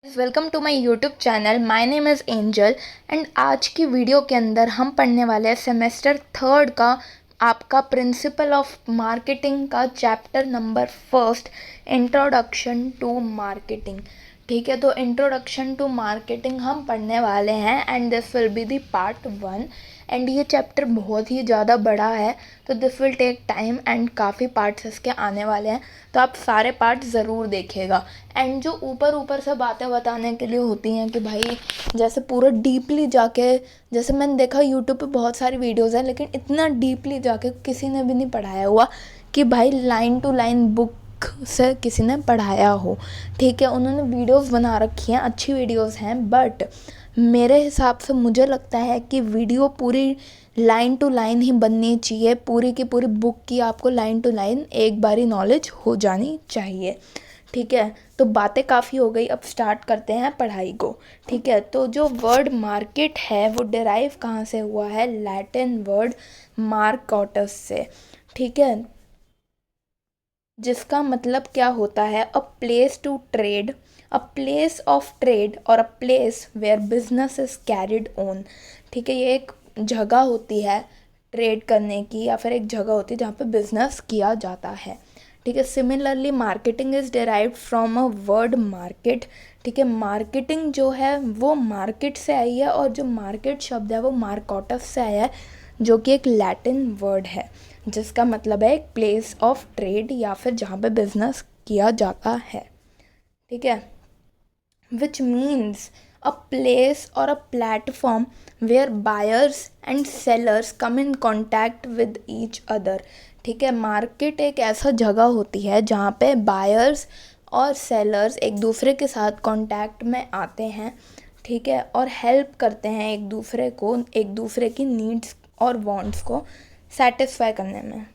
Welcome to my YouTube channel. My name is Angel and आज की video के अंदर हम पढ़ने वाले हैं सेमेस्टर थर्ड का आपका प्रिंसिपल ऑफ मार्केटिंग का chapter number first, introduction to marketing. ठीक है, तो इंट्रोडक्शन टू मार्केटिंग हम पढ़ने वाले हैं and this will be the part 1। And ये चैप्टर बहुत ही ज़्यादा बड़ा है, तो this will take time and काफ़ी पार्ट्स इसके आने वाले हैं, तो आप सारे पार्ट्स ज़रूर देखिएगा। एंड जो ऊपर ऊपर से बातें बताने के लिए होती हैं कि भाई जैसे पूरा डीपली जाके, जैसे मैंने देखा यूट्यूब पे बहुत सारी वीडियोस हैं, लेकिन इतना डीपली जाके किसी ने भी नहीं पढ़ाया हुआ कि भाई लाइन टू लाइन बुक से किसी ने पढ़ाया हो। ठीक है, उन्होंने वीडियोस बना रखी हैं, अच्छी वीडियोस हैं, बट मेरे हिसाब से मुझे लगता है कि वीडियो पूरी लाइन टू लाइन ही बननी चाहिए। पूरी की पूरी बुक की आपको लाइन टू लाइन एक बारी नॉलेज हो जानी चाहिए। ठीक है, तो बातें काफ़ी हो गई, अब स्टार्ट करते हैं पढ़ाई को। ठीक है, तो जो वर्ड मार्केट है वो डिराइव कहाँ से हुआ है? लैटिन वर्ड मार्कोटस से। ठीक है, जिसका मतलब क्या होता है? A place to trade, a place of trade और a place where business is carried on. ठीक है, ये एक जगह होती है ट्रेड करने की, या फिर एक जगह होती है जहाँ पे बिजनेस किया जाता है। ठीक है, similarly marketing is derived from a word market. ठीक है, मार्केटिंग जो है वो मार्केट से आई है, और जो मार्केट शब्द है वो मार्कोटस से आया है, जो कि एक लैटिन वर्ड है जिसका मतलब है एक प्लेस ऑफ ट्रेड या फिर जहाँ पे बिजनेस किया जाता है। ठीक है, विच मीन्स अ प्लेस और a platform where buyers and sellers come in contact with each other. ठीक है, मार्केट एक ऐसा जगह होती है जहाँ पे बायर्स और सेलर्स एक दूसरे के साथ कॉन्टैक्ट में आते हैं। ठीक है, और हेल्प करते हैं एक दूसरे को, एक दूसरे की नीड्स और वांट्स को सेटिस्फाई करने में।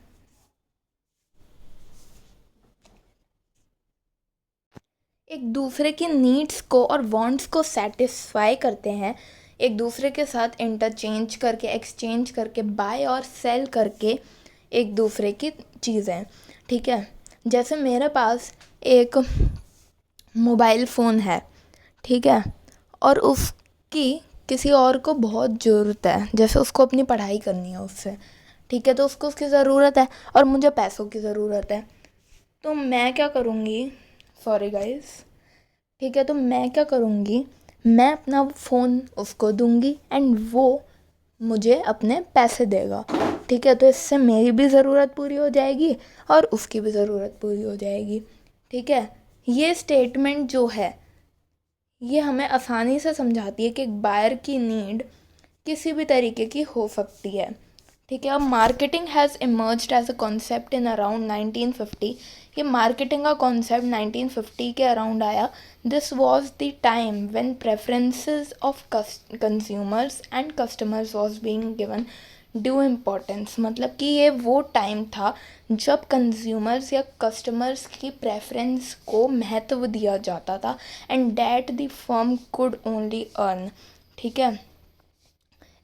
एक दूसरे की नीड्स को और वांट्स को सेटिस्फाई करते हैं, एक दूसरे के साथ इंटरचेंज करके, एक्सचेंज करके, बाय और सेल करके एक दूसरे की चीज़ें। ठीक है, जैसे मेरे पास एक मोबाइल फ़ोन है, ठीक है, और उसकी किसी और को बहुत ज़रूरत है, जैसे उसको अपनी पढ़ाई करनी है उससे। ठीक है, तो उसको उसकी ज़रूरत है और मुझे पैसों की ज़रूरत है, तो मैं क्या करूँगी? Sorry guys. ठीक है, तो मैं क्या करूँगी? मैं अपना फ़ोन उसको दूंगी एंड वो मुझे अपने पैसे देगा। ठीक है, तो इससे मेरी भी ज़रूरत पूरी हो जाएगी और उसकी भी ज़रूरत पूरी हो जाएगी। ठीक है, ये स्टेटमेंट जो है ये हमें आसानी से समझाती है कि एक बायर की नीड किसी भी तरीके की हो सकती है। ठीक है, अब marketing has emerged as a concept in around 1950। ये मार्केटिंग का कॉन्सेप्ट 1950 के अराउंड आया। This was the time when preferences of consumers and customers was being given due importance. मतलब कि ये वो टाइम था जब कंज्यूमर्स या कस्टमर्स की प्रेफरेंस को महत्व दिया जाता था, and that the firm could only earn. ठीक है,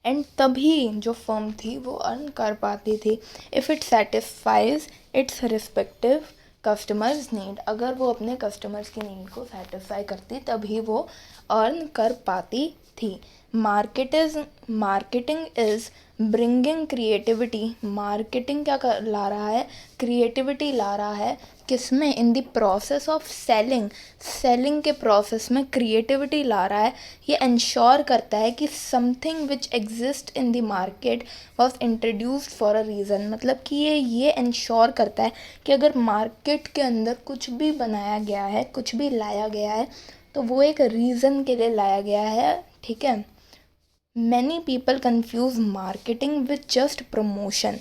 एंड तभी जो फर्म थी वो अर्न कर पाती थी if it satisfies it's respective customers need. अगर वो अपने कस्टमर्स की नीड को सेटिस्फाई करती तभी वो अर्न कर पाती थी। Marketing is bringing creativity. Marketing क्या कर ला रहा है? क्रिएटिविटी ला रहा है। किसमें? In the process of selling. Selling के प्रोसेस में क्रिएटिविटी ला रहा है। ये इंश्योर करता है कि something which exist in the market was introduced for a reason. मतलब कि ये इंश्योर करता है कि अगर मार्केट के अंदर कुछ भी बनाया गया है, कुछ भी लाया गया है, तो वो एक रीज़न के लिए लाया गया है। ठीक है, many people confuse marketing with just promotion.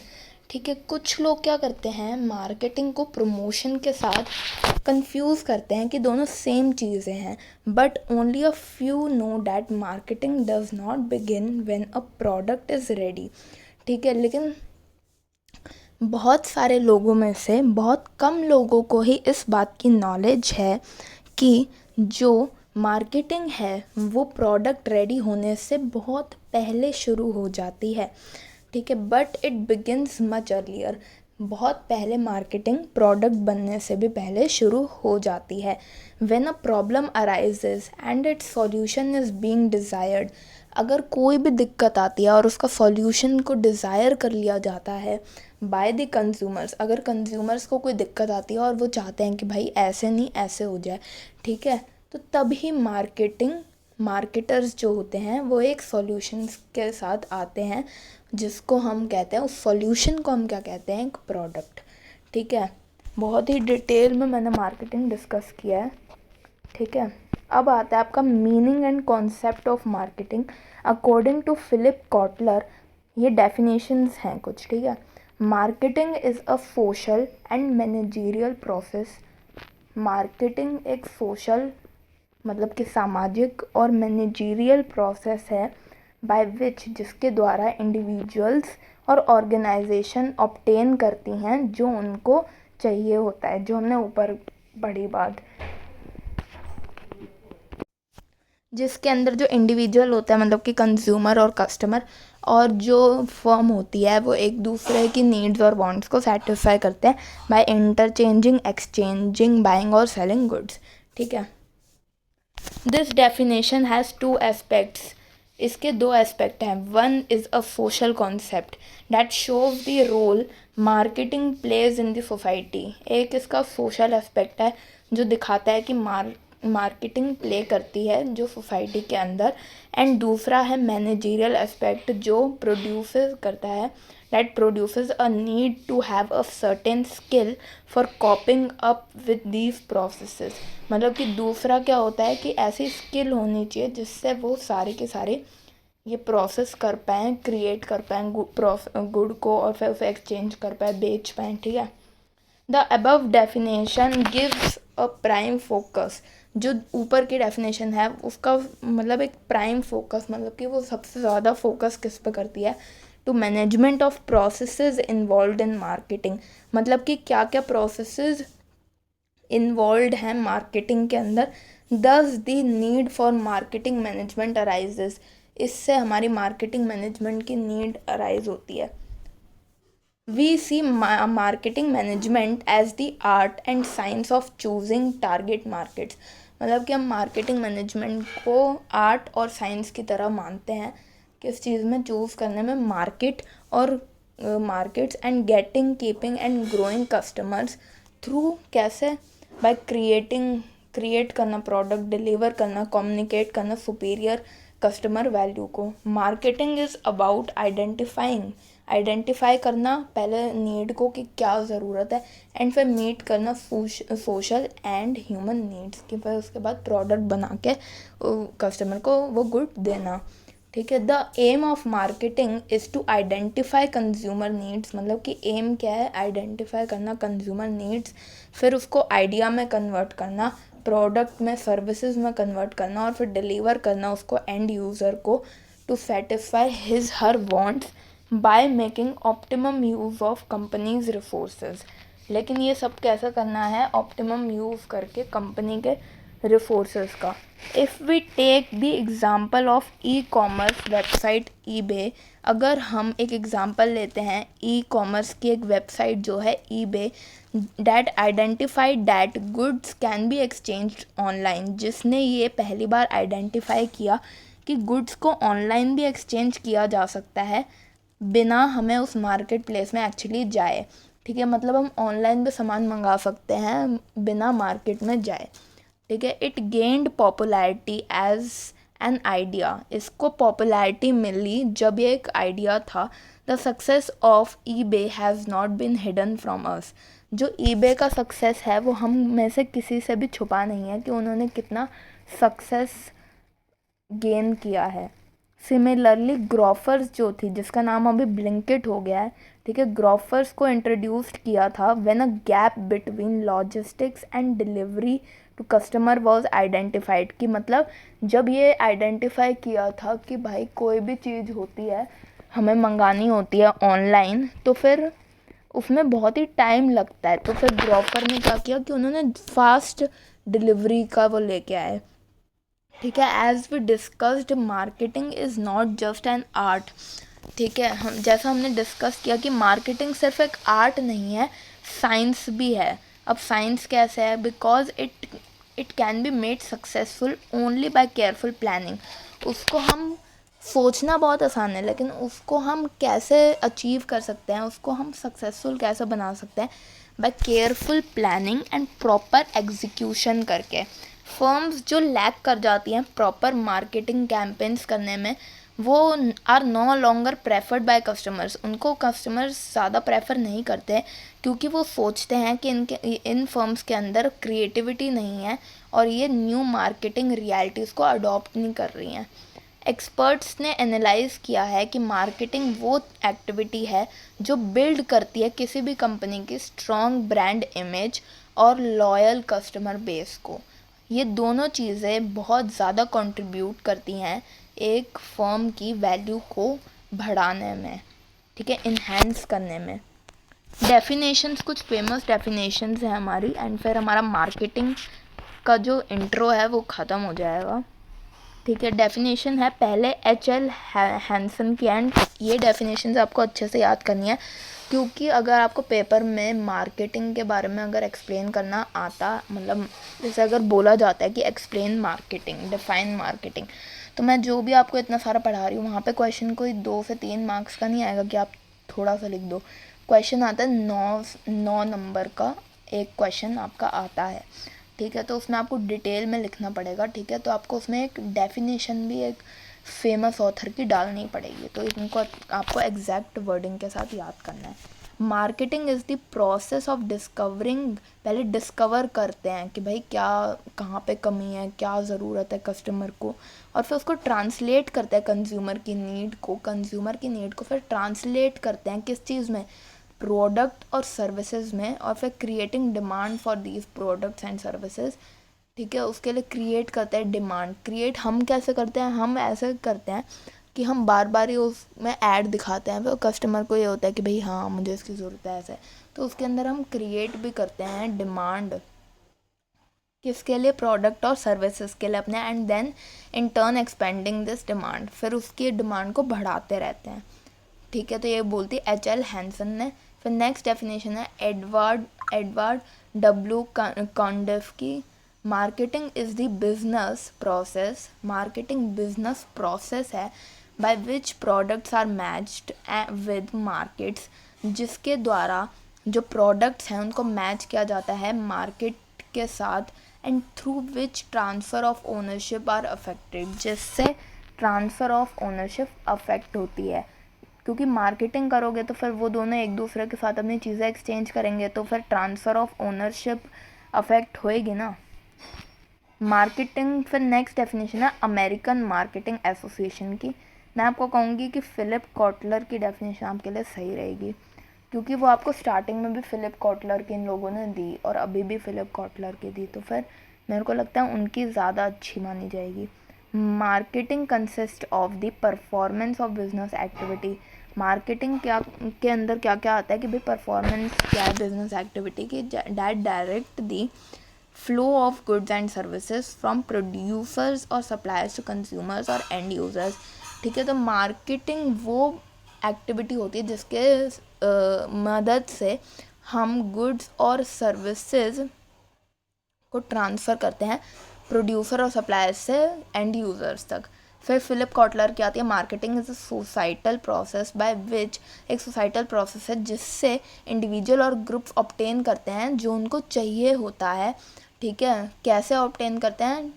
ठीक है, कुछ लोग क्या करते हैं, मार्केटिंग को प्रमोशन के साथ कंफ्यूज करते हैं कि दोनों सेम चीज़ें हैं, but only a few know that marketing does not begin when a product is ready. ठीक है, लेकिन बहुत सारे लोगों में से बहुत कम लोगों को ही इस बात की नॉलेज है कि जो मार्केटिंग है वो प्रोडक्ट रेडी होने से बहुत पहले शुरू हो जाती है। ठीक है, but it begins much earlier. बहुत पहले मार्केटिंग प्रोडक्ट बनने से भी पहले शुरू हो जाती है। When a problem arises and it's solution is being desired, अगर कोई भी दिक्कत आती है और उसका सॉल्यूशन को डिज़ायर कर लिया जाता है बाय द कंज्यूमर्स, अगर कंज्यूमर्स को कोई दिक्कत आती है और वो चाहते हैं कि भाई ऐसे नहीं ऐसे हो जाए, ठीक है, तो तभी मार्केटर्स जो होते हैं वो एक सॉल्यूशंस के साथ आते हैं, जिसको हम कहते हैं, उस सॉल्यूशन को हम क्या कहते हैं, एक प्रोडक्ट। ठीक है, बहुत ही डिटेल में मैंने मार्केटिंग डिस्कस किया है। ठीक है, अब आता है आपका meaning and concept of marketing according to Philip Kotler. ये डेफिनेशंस हैं कुछ। ठीक है, marketing is a social and managerial process. Marketing एक सोशल मतलब कि सामाजिक और मैनेजरियल प्रोसेस है बाय विच, जिसके द्वारा इंडिविजुअल्स और ऑर्गेनाइजेशन ऑब्टेन करती हैं जो उनको चाहिए होता है, जो हमने ऊपर पढ़ी बात, जिसके अंदर जो इंडिविजुअल होता है मतलब कि कंज्यूमर और कस्टमर, और जो फर्म होती है वो एक दूसरे की नीड्स और वांट्स को सेटिस्फाई करते हैं बाय इंटरचेंजिंग, एक्सचेंजिंग, बाइंग और सेलिंग गुड्स। ठीक है, this definition has two aspects. इसके दो एस्पेक्ट हैं। One is a social concept that shows the role marketing plays in the society. एक इसका सोशल एस्पेक्ट है जो दिखाता है कि मार्केटिंग प्ले करती है जो सोसाइटी के अंदर। एंड दूसरा है मैनेजरियल एस्पेक्ट जो प्रोड्यूसेस करता है, that produces a need to have a certain skill for coping up with these processes। मतलब कि दूसरा क्या होता है कि ऐसी स्किल होनी चाहिए जिससे वो सारे के सारे ये प्रोसेस कर पाएँ, क्रिएट कर पाएँ गुड को, और फिर उसे एक्सचेंज कर पाए, बेच पाएँ। ठीक है, the above definition gives a prime focus. जो ऊपर की डेफिनेशन है उसका मतलब एक प्राइम फोकस, मतलब कि वो सबसे ज़्यादा फोकस किस पे करती है, to management of processes involve in marketing. मतलब कि क्या क्या प्रोसेसेस इन्वॉल्व हैं मार्केटिंग के अंदर। Thus the need for marketing management arises, इससे हमारी मार्केटिंग मैनेजमेंट की नीड अराइज होती है। We see marketing management as the art and science of choosing target markets. मतलब कि हम मार्केटिंग मैनेजमेंट को आर्ट और साइंस की तरह मानते हैं, किस चीज़ में चूज़ करने में, मार्केट और markets, and getting, keeping and growing customers through, कैसे, बाय क्रिएट करना प्रोडक्ट, डिलीवर करना, कम्युनिकेट करना सुपीरियर कस्टमर वैल्यू को। मार्केटिंग इज़ अबाउट आइडेंटिफाई करना पहले नीड को कि क्या ज़रूरत है, एंड फिर मीट करना सोशल एंड ह्यूमन नीड्स की, फिर उसके बाद प्रोडक्ट बना के कस्टमर को वो गुड देना। ठीक है, the aim of marketing is to identify consumer needs. मतलब कि एम क्या है, आइडेंटिफाई करना कंज्यूमर नीड्स, फिर उसको आइडिया में कन्वर्ट करना, प्रोडक्ट में, सर्विसेज में कन्वर्ट करना, और फिर डिलीवर करना उसको एंड यूज़र को to satisfy his her wants by making optimum use of companies resources. लेकिन ये सब कैसे करना है, ऑप्टिमम यूज़ करके कंपनी के रिसोर्सेज का। If we take the example of e commerce website eBay, अगर हम एक एग्ज़ाम्पल लेते हैं ई कॉमर्स की एक वेबसाइट जो है eBay, that identified that goods can be exchanged online, जिसने ये पहली बार आइडेंटिफाई किया कि गुड्स को ऑनलाइन भी एक्सचेंज किया जा सकता है बिना हमें उस मार्केट प्लेस में एक्चुअली जाए। ठीक है, मतलब हम ऑनलाइन भी सामान मंगा सकते हैं बिना मार्केट में जाए। ठीक है, it gained popularity as an idea, इसको पॉपुलैरिटी मिली जब ये एक आइडिया था। The success of eBay has not been hidden from us. जो ईबे का सक्सेस है वो हम में से किसी से भी छुपा नहीं है कि उन्होंने कितना सक्सेस गेन किया है। सिमिलरली ग्रोफर्स जो थी, जिसका नाम अभी ब्लिंकिट हो गया है, ठीक है, ग्रोफर्स को इंट्रोड्यूस किया था when a gap between logistics and delivery to customer was identified. कि मतलब जब ये आइडेंटिफाई किया था कि भाई कोई भी चीज़ होती है हमें मंगानी होती है ऑनलाइन, तो फिर उसमें बहुत ही टाइम लगता है, तो फिर ग्रोफर ने क्या किया कि उन्होंने फास्ट डिलीवरी का वो लेके आए। ठीक है, as we discussed marketing is not just an art, ठीक है, हम जैसा हमने डिस्कस किया कि मार्केटिंग सिर्फ एक आर्ट नहीं है, साइंस भी है। अब साइंस कैसे है? Because it can be made successful only by careful planning. उसको हम सोचना बहुत आसान है, लेकिन उसको हम कैसे अचीव कर सकते हैं, उसको हम सक्सेसफुल कैसे बना सकते हैं? By careful planning and proper execution करके। फर्म्स जो लैक कर जाती हैं प्रॉपर मार्केटिंग कैंपेन्स करने में, वो are no longer preferred by customers. उनको कस्टमर्स ज़्यादा प्रेफर नहीं करते, क्योंकि वो सोचते हैं कि इन फर्म्स के अंदर क्रिएटिविटी नहीं है और ये न्यू मार्केटिंग रियलिटीज़ को अडॉप्ट नहीं कर रही हैं। एक्सपर्ट्स ने एनालाइज किया है कि मार्केटिंग वो एक्टिविटी है जो बिल्ड करती है किसी भी कंपनी की स्ट्रॉन्ग ब्रांड इमेज और लॉयल कस्टमर बेस को। ये दोनों चीज़ें बहुत ज़्यादा कंट्रीब्यूट करती हैं एक फर्म की वैल्यू को बढ़ाने में, ठीक है, इन्हेंस करने में। डेफिनेशंस, कुछ फेमस डेफिनेशंस हैं हमारी, एंड फिर हमारा मार्केटिंग का जो इंट्रो है वो ख़त्म हो जाएगा। ठीक है, डेफिनेशन है पहले H.L. हैंसन की, एंड ये डेफिनेशन आपको अच्छे से याद करनी है, क्योंकि अगर आपको पेपर में मार्केटिंग के बारे में अगर एक्सप्लेन करना आता, मतलब जैसे अगर बोला जाता है कि एक्सप्लेन मार्केटिंग, डिफाइन मार्केटिंग, तो मैं जो भी आपको इतना सारा पढ़ा रही हूँ वहाँ पे क्वेश्चन कोई 2 से 3 मार्क्स का नहीं आएगा कि आप थोड़ा सा लिख दो। क्वेश्चन आता है 9 नंबर का एक क्वेश्चन आपका आता है, ठीक है, तो उसमें आपको डिटेल में लिखना पड़ेगा। ठीक है, तो आपको उसमें एक डेफिनेशन भी एक फेमस ऑथर की डालनी पड़ेगी, तो इनको आपको एग्जैक्ट वर्डिंग के साथ याद करना है। Marketing is the process of discovering, पहले डिस्कवर करते हैं कि भाई क्या, कहाँ पे कमी है, क्या ज़रूरत है कस्टमर को, और फिर उसको ट्रांसलेट करते हैं कंज्यूमर की नीड को फिर ट्रांसलेट करते हैं किस चीज़ में, प्रोडक्ट और सर्विसेज में, और फिर creating demand for these products and services. ठीक है, उसके लिए क्रिएट करते हैं डिमांड। क्रिएट हम कैसे करते हैं? हम ऐसे करते हैं कि हम बार बार ही उसमें ऐड दिखाते हैं, फिर कस्टमर को ये होता है कि भाई हाँ मुझे इसकी ज़रूरत है ऐसे, तो उसके अंदर हम क्रिएट भी करते हैं डिमांड, किसके लिए? प्रोडक्ट और सर्विसेज के लिए अपने, and then in turn expanding this demand, फिर उसकी डिमांड को बढ़ाते रहते हैं। ठीक है, तो ये बोलती है H.L. हैंसन ने। फिर नेक्स्ट डेफिनेशन है एडवर्ड W. कॉन्डिफ की। Marketing is the business process, marketing business process है by which products are matched with markets, जिसके द्वारा जो प्रोडक्ट्स हैं उनको मैच किया जाता है मार्केट के साथ, and through which transfer of ownership are affected, जिससे ट्रांसफ़र ऑफ ओनरशिप अफेक्ट होती है। क्योंकि मार्केटिंग करोगे तो फिर वो दोनों एक दूसरे के साथ अपनी चीज़ें एक्सचेंज करेंगे, तो फिर ट्रांसफ़र ऑफ ओनरशिप अफेक्ट होएगी ना। मार्केटिंग, फिर नेक्स्ट डेफिनेशन है अमेरिकन मार्केटिंग एसोसिएशन की। मैं आपको कहूँगी कि फ़िलिप कॉटलर की डेफिनेशन आपके लिए सही रहेगी, क्योंकि वो आपको स्टार्टिंग में भी फ़िलिप कॉटलर की इन लोगों ने दी और अभी भी फ़िलिप कॉटलर की दी, तो फिर मेरे को लगता है उनकी ज़्यादा अच्छी मानी जाएगी। Marketing consist of the performance of business activity. Marketing क्या के अंदर क्या क्या आता है कि भाई परफॉर्मेंस क्या है बिजनेस एक्टिविटी की, that direct the flow of goods and services from producers और सप्लायर्स टू कंज्यूमर्स और एंड यूजर्स। ठीक है, तो मार्केटिंग वो एक्टिविटी होती है जिसके मदद से हम गुड्स और सर्विसेज को ट्रांसफ़र करते हैं प्रोड्यूसर और सप्लायर्स से एंड यूज़र्स तक। फिर फिलिप कॉटलर की आती है marketing is a societal process by which, एक सोसाइटल प्रोसेस है जिससे इंडिविजुअल और ग्रुप्स ऑब्टेन करते हैं जो उनको चाहिए होता है। ठीक है, कैसे ऑब्टेन करते हैं?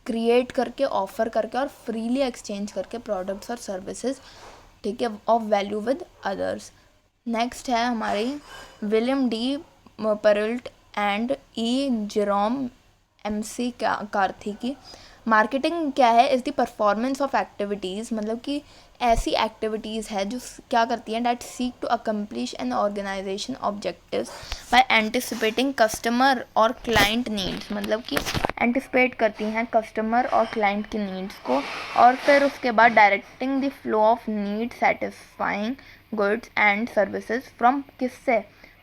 क्रिएट करके, ऑफ़र करके और फ्रीली एक्सचेंज करके प्रोडक्ट्स और सर्विसेज, ठीक है, of value with others. Next है हमारी William D Perreault and E Jerome MC Carthy की। मार्केटिंग क्या है? Is the performance of activities, मतलब कि ऐसी एक्टिविटीज़ है जो क्या करती हैं, that seek to accomplish an organization objectives by anticipating customer और क्लाइंट नीड्स, मतलब कि एंटिसिपेट करती हैं कस्टमर और क्लाइंट की नीड्स को, और फिर उसके बाद directing the flow of need satisfying goods and services from, किससे?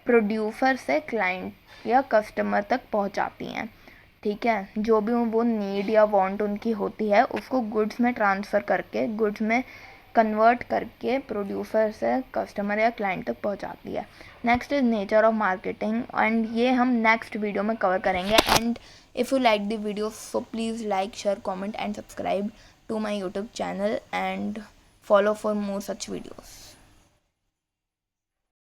प्रोड्यूसर से क्लाइंट या कस्टमर तक पहुंचाती हैं। ठीक है, जो भी वो नीड या वांट उनकी होती है उसको गुड्स में ट्रांसफ़र करके, गुड्स में कन्वर्ट करके प्रोड्यूसर से कस्टमर या क्लाइंट तक पहुंचाती है। Next is nature of marketing, and ये हम नेक्स्ट वीडियो में कवर करेंगे। And if you like the video so please like, share, comment and subscribe to my YouTube channel and follow for more such videos.